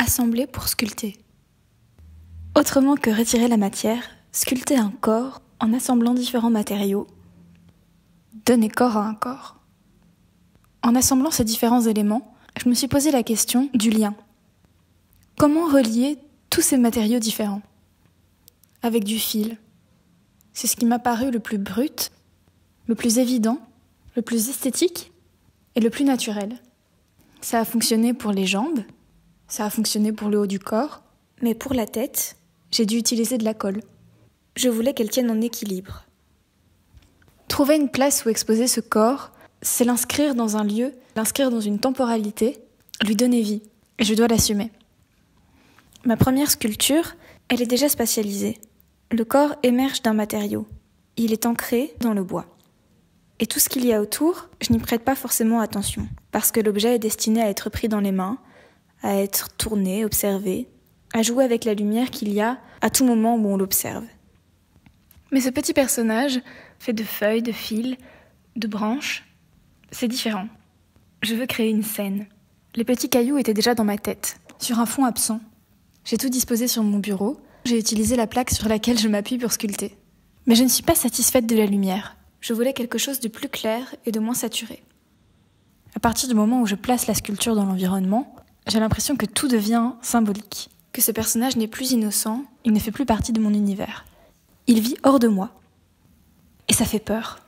assembler pour sculpter. Autrement que retirer la matière, sculpter un corps en assemblant différents matériaux, donner corps à un corps. En assemblant ces différents éléments, je me suis posé la question du lien. Comment relier tous ces matériaux différents? Avec du fil. C'est ce qui m'a paru le plus brut, le plus évident, le plus esthétique et le plus naturel. Ça a fonctionné pour les jambes, ça a fonctionné pour le haut du corps, mais pour la tête, j'ai dû utiliser de la colle. Je voulais qu'elle tienne en équilibre. Trouver une place où exposer ce corps, c'est l'inscrire dans un lieu, l'inscrire dans une temporalité, lui donner vie, et je dois l'assumer. Ma première sculpture, elle est déjà spatialisée. Le corps émerge d'un matériau. Il est ancré dans le bois. Et tout ce qu'il y a autour, je n'y prête pas forcément attention, parce que l'objet est destiné à être pris dans les mains, à être tourné, observé, à jouer avec la lumière qu'il y a à tout moment où on l'observe. Mais ce petit personnage, fait de feuilles, de fils, de branches, c'est différent. Je veux créer une scène. Les petits cailloux étaient déjà dans ma tête, sur un fond absent. J'ai tout disposé sur mon bureau, j'ai utilisé la plaque sur laquelle je m'appuie pour sculpter. Mais je ne suis pas satisfaite de la lumière. Je voulais quelque chose de plus clair et de moins saturé. À partir du moment où je place la sculpture dans l'environnement, j'ai l'impression que tout devient symbolique. Que ce personnage n'est plus innocent, il ne fait plus partie de mon univers. Il vit hors de moi. Et ça fait peur.